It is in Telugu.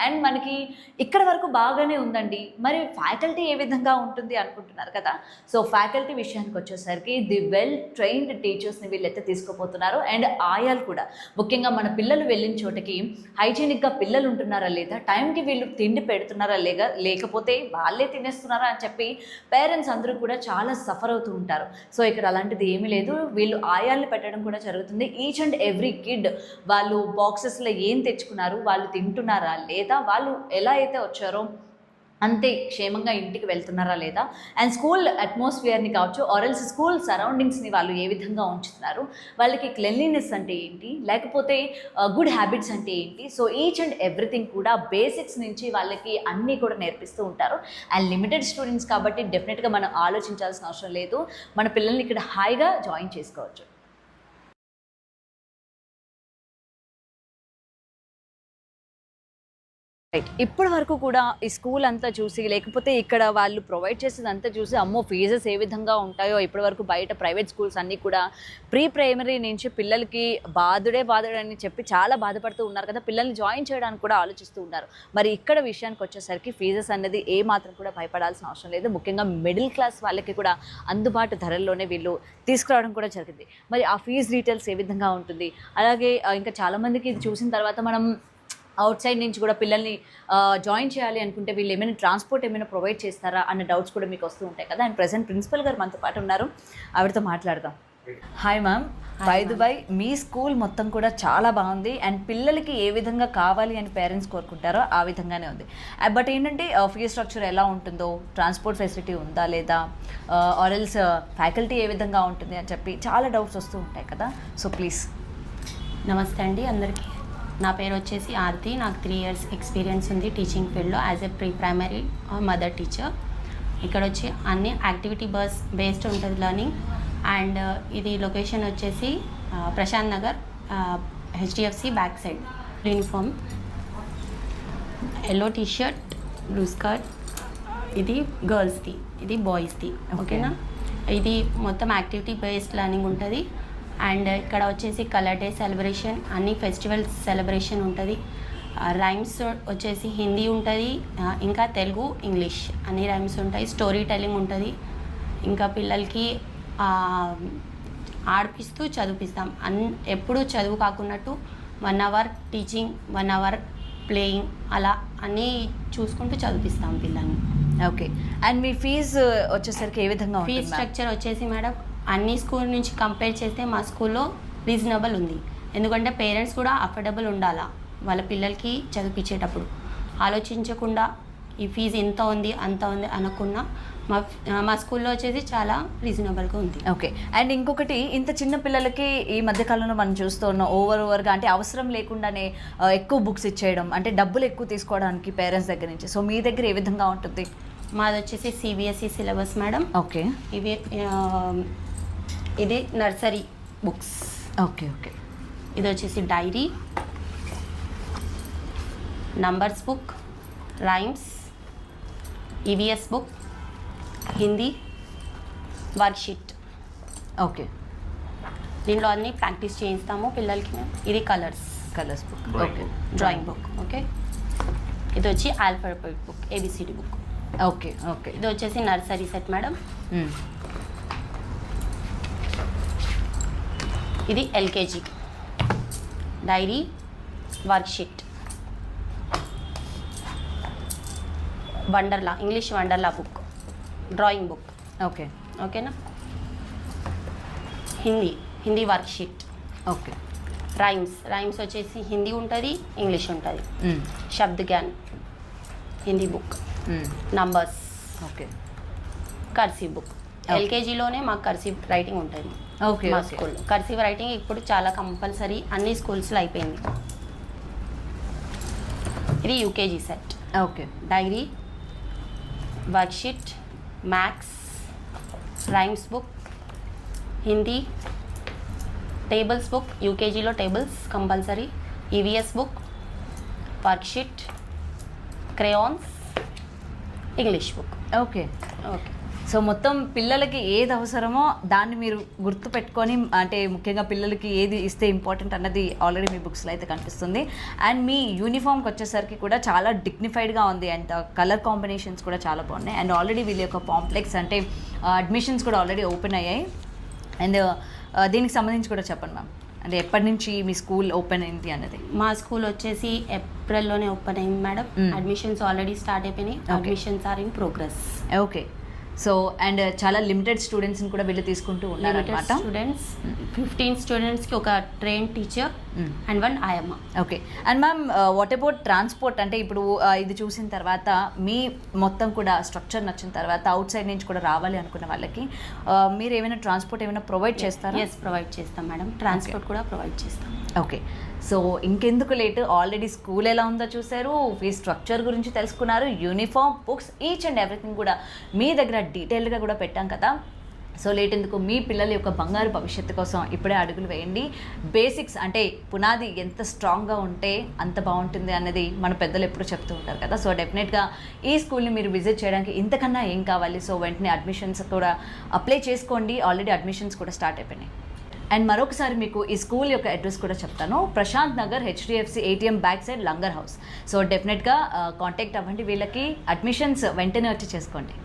అండ్ మనకి ఇక్కడ వరకు బాగానే ఉందండి. మరి ఫ్యాకల్టీ ఏ విధంగా ఉంటుంది అనుకుంటున్నారు కదా. సో ఫ్యాకల్టీ విషయానికి వచ్చేసరికి ది వెల్ ట్రైన్డ్ టీచర్స్ని వీళ్ళైతే తీసుకుపోతున్నారు. అండ్ ఆయాలు కూడా ముఖ్యంగా మన పిల్లలు వెళ్ళిన చోటకి హైజీనిక్గా పిల్లలు ఉంటున్నారా లేదా, టైంకి వీళ్ళు తిండి పెడుతున్నారా లేకపోతే వాళ్ళే తినేస్తున్నారా అని చెప్పి పేరెంట్స్ అందరూ కూడా చాలా సఫర్ అవుతూ ఉంటారు. సో ఇక్కడ అలాంటిది ఏమీ లేదు. వీళ్ళు ఆయాల్ని పెట్టడం కూడా జరుగుతుంది. ఈచ్ అండ్ ఎవ్రీ కిడ్ వాళ్ళు బాక్సెస్లో ఏం తెచ్చుకున్నారు, వాళ్ళు తింటున్నారా లేదా, వాళ్ళు ఎలా అయితే వచ్చారో అంతే క్షేమంగా ఇంటికి వెళ్తున్నారా లేదా, అండ్ స్కూల్ అట్మాస్ఫియర్ని కావచ్చు ఆర్ఎల్స్ స్కూల్ సరౌండింగ్స్ని వాళ్ళు ఏ విధంగా ఉంచుతున్నారు, వాళ్ళకి క్లెన్లీనెస్ అంటే ఏంటి, లేకపోతే గుడ్ హ్యాబిట్స్ అంటే ఏంటి. సో ఈచ్ అండ్ ఎవ్రీథింగ్ కూడా బేసిక్స్ నుంచి వాళ్ళకి అన్నీ కూడా నేర్పిస్తూ ఉంటారు. అండ్ లిమిటెడ్ స్టూడెంట్స్ కాబట్టి డెఫినెట్గా మనం ఆలోచించాల్సిన అవసరం లేదు. మన పిల్లల్ని ఇక్కడ హాయిగా జాయిన్ చేసుకోవచ్చు. రైట్. ఇప్పటి వరకు కూడా ఈ స్కూల్ అంతా చూసి లేకపోతే ఇక్కడ వాళ్ళు ప్రొవైడ్ చేసేదంతా చూసి అమ్మో ఫీజెస్ ఏ విధంగా ఉంటాయో, ఇప్పటి వరకు బయట ప్రైవేట్ స్కూల్స్ అన్నీ కూడా ప్రీ ప్రైమరీ నుంచి పిల్లలకి బాధుడే అని చెప్పి చాలా బాధపడుతూ ఉన్నారు కదా. పిల్లల్ని జాయిన్ చేయడానికి కూడా ఆలోచిస్తూ ఉన్నారు. మరి ఇక్కడ విషయానికి వచ్చేసరికి ఫీజెస్ అనేది ఏ మాత్రం కూడా భయపడాల్సిన అవసరం లేదు. ముఖ్యంగా మిడిల్ క్లాస్ వాళ్ళకి కూడా అందుబాటు ధరల్లోనే వీళ్ళు తీసుకురావడం కూడా జరిగింది. మరి ఆ ఫీజు డీటెయిల్స్ ఏ విధంగా ఉంటుంది, అలాగే ఇంకా చాలామందికి ఇది చూసిన తర్వాత మనం అవుట్ సైడ్ నుంచి కూడా పిల్లల్ని జాయిన్ చేయాలి అనుకుంటే వీళ్ళు ఏమైనా ట్రాన్స్పోర్ట్ ఏమైనా ప్రొవైడ్ చేస్తారా అన్న డౌట్స్ కూడా మీకు వస్తూ ఉంటాయి కదా. అండ్ ప్రెసెంట్ ప్రిన్సిపల్ గారు మనతో పాటు ఉన్నారు, ఆవిడతో మాట్లాడదాం. Hi ma'am. By the by me school మొత్తం కూడా చాలా బాగుంది అండ్ పిల్లలకి ఏ విధంగా కావాలి అని పేరెంట్స్ కోరుకుంటారో ఆ విధంగానే ఉంది. బట్ ఏంటంటే ఫీ స్ట్రక్చర్ ఎలా ఉంటుందో, ట్రాన్స్పోర్ట్ ఫెసిలిటీ ఉందా లేదా, ఆర్ఎల్స్ ఫ్యాకల్టీ ఏ విధంగా ఉంటుంది అని చెప్పి చాలా డౌట్స్ వస్తూ ఉంటాయి కదా. So please. నమస్తే అండి అందరికీ. నా పేరు వచ్చేసి ఆర్తి. నాకు 3 years ఎక్స్పీరియన్స్ ఉంది టీచింగ్ ఫీల్డ్లో as a pre primary mother teacher. ఇక్కడ వచ్చి అన్ని యాక్టివిటీ బేస్డ్ ఉంటుంది లర్నింగ్. అండ్ ఇది లొకేషన్ వచ్చేసి Prashant Nagar HDFC back side. Uniform yellow t-shirt, blue skirt, ఇది గర్ల్స్ది, ఇది బాయ్స్ది. ఓకేనా. ఇది మొత్తం యాక్టివిటీ బేస్డ్ లర్నింగ్ ఉంటుంది. అండ్ ఇక్కడ వచ్చేసి కలర్ డే సెలబ్రేషన్, అన్ని ఫెస్టివల్స్ సెలబ్రేషన్ ఉంటుంది. రైమ్స్ వచ్చేసి హిందీ ఉంటుంది, ఇంకా తెలుగు, ఇంగ్లీష్ అన్ని రైమ్స్ ఉంటాయి. స్టోరీ టెల్లింగ్ ఉంటుంది. ఇంకా పిల్లలకి ఆడిపిస్తూ చదివిస్తాం. ఎప్పుడు చదువు కాకున్నట్టు 1 hour టీచింగ్, 1 hour ప్లేయింగ్, అలా అన్నీ చూసుకుంటూ చదివిస్తాం పిల్లల్ని. ఓకే. అండ్ మీ ఫీజు వచ్చేసరికి ఏ విధంగా ఫీజ్ స్ట్రక్చర్ వచ్చేసి మేడం అన్ని స్కూల్ నుంచి కంపేర్ చేస్తే మా స్కూల్లో రీజనబుల్ ఉంది. ఎందుకంటే పేరెంట్స్ కూడా అఫోర్డబుల్ ఉండాలా వాళ్ళ పిల్లలకి చదివించేటప్పుడు. ఆలోచించకుండా ఈ ఫీజు ఇంత ఉంది అంత ఉంది అనకుండా మా స్కూల్లో వచ్చేసి చాలా రీజనబుల్గా ఉంది. ఓకే. అండ్ ఇంకొకటి, ఇంత చిన్న పిల్లలకి ఈ మధ్యకాలంలో మనం చూస్తూ ఉన్నాం ఓవర్గా అంటే అవసరం లేకుండానే ఎక్కువ బుక్స్ ఇచ్చేయడం, అంటే డబ్బులు ఎక్కువ తీసుకోవడానికి పేరెంట్స్ దగ్గర నుంచి. సో మీ దగ్గర ఏ విధంగా ఉంటుంది? మాది వచ్చేసి CBSE సిలబస్ మేడం. ఓకే. ఇది నర్సరీ బుక్స్. ఓకే. ఓకే. ఇది వచ్చేసి diary, numbers book, rhymes, EVS book, Hindi, worksheet. Okay. దీంట్లో అన్నీ ప్రాక్టీస్ చేయిస్తాము పిల్లలకి. ఇది colours book. Okay. Drawing book. Okay. ఇది వచ్చి alphabet book, ABCD book. Okay. Okay. ఇది వచ్చేసి నర్సరీ సెట్ మేడం. ఇది LKG diary, worksheet, Wonderla English Wonderla book, drawing book. Okay. ఓకేనా. హిందీ వర్క్షీట్. ఓకే. రైమ్స్ వచ్చేసి హిందీ ఉంటుంది, ఇంగ్లీష్ ఉంటుంది. Shabd Gyan Hindi book. Numbers. Okay. Cursive book. LKGలోనే మాకు కర్సివ్ రైటింగ్ ఉంటుంది. ఓకే. మా స్కూల్లో కర్సివ్ రైటింగ్ ఇప్పుడు చాలా కంపల్సరీ అన్ని స్కూల్స్లో అయిపోయింది. ఇది UKG set. Okay. Diary, worksheet, maths, rhymes book, Hindi, tables book. UKGలో tables compulsory. EVS book, worksheet, crayons, English book. Okay. Okay. So మొత్తం పిల్లలకి ఏది అవసరమో దాన్ని మీరు గుర్తు పెట్టుకొని, అంటే ముఖ్యంగా పిల్లలకి ఏది ఇస్తే ఇంపార్టెంట్ అన్నది ఆల్రెడీ మీ బుక్స్లో అయితే కనిపిస్తుంది. అండ్ మీ యూనిఫామ్కి వచ్చేసరికి కూడా చాలా డిగ్నిఫైడ్గా ఉంది అండ్ కలర్ కాంబినేషన్స్ కూడా చాలా బాగున్నాయి. అండ్ ఆల్రెడీ వీళ్ళ యొక్క కాంప్లెక్స్ అంటే అడ్మిషన్స్ కూడా ఆల్రెడీ ఓపెన్ అయ్యాయి. అండ్ దీనికి సంబంధించి కూడా చెప్పండి మ్యామ్, అంటే ఎప్పటి నుంచి మీ స్కూల్ ఓపెన్ అయింది అన్నది. మా స్కూల్ వచ్చేసి ఏప్రిల్లోనే ఓపెన్ అయింది మేడం. అడ్మిషన్స్ ఆల్రెడీ స్టార్ట్ అయిపోయినాయి. Admissions are in progress. Okay. So and చాలా లిమిటెడ్ స్టూడెంట్స్ని కూడా వీళ్ళు తీసుకుంటూ ఉన్నారనమాట. స్టూడెంట్స్ 15 స్టూడెంట్స్కి ఒక ట్రైన్ టీచర్ అండ్ 1 ఆయమ్మ. Okay. And ma'am what about transport? అంటే ఇప్పుడు ఇది చూసిన తర్వాత మీ మొత్తం కూడా స్ట్రక్చర్ నచ్చిన తర్వాత అవుట్ సైడ్ నుంచి కూడా రావాలి అనుకున్న వాళ్ళకి మీరు ఏమైనా ట్రాన్స్పోర్ట్ ఏమైనా ప్రొవైడ్ చేస్తారా? ఎస్, ప్రొవైడ్ చేస్తాం మేడం. ట్రాన్స్పోర్ట్ కూడా ప్రొవైడ్ చేస్తాం. ఓకే. సో ఇంకెందుకు లేట్, ఆల్రెడీ స్కూల్ ఎలా ఉందో చూసారు, ఫీజ్ స్ట్రక్చర్ గురించి తెలుసుకున్నారు, uniform, books, each and everything కూడా మీ దగ్గర డీటెయిల్డ్గా కూడా పెట్టాం కదా. సో లేట్ ఎందుకు, మీ పిల్లల యొక్క బంగారు భవిష్యత్తు కోసం ఇప్పుడే అడుగులు వేయండి. బేసిక్స్ అంటే పునాది ఎంత స్ట్రాంగ్గా ఉంటే అంత బాగుంటుంది అన్నది మన పెద్దలు ఎప్పుడు చెప్తూ ఉంటారు కదా. సో డెఫినెట్గా ఈ స్కూల్ని మీరు విజిట్ చేయడానికి ఇంతకన్నా ఏం కావాలి. సో వెంటనే అడ్మిషన్స్ కూడా అప్లై చేసుకోండి. ఆల్రెడీ అడ్మిషన్స్ కూడా స్టార్ట్ అయిపోయినాయి. అండ్ మరొకసారి మీకు ఈ స్కూల్ యొక్క అడ్రస్ కూడా చెప్తాను. Prashant Nagar, HDFC ATM back side, Langar Houz. So డెఫినెట్గా కాంటాక్ట్ అవ్వండి వీళ్ళకి. అడ్మిషన్స్ వెంటనే వచ్చి చేసుకోండి.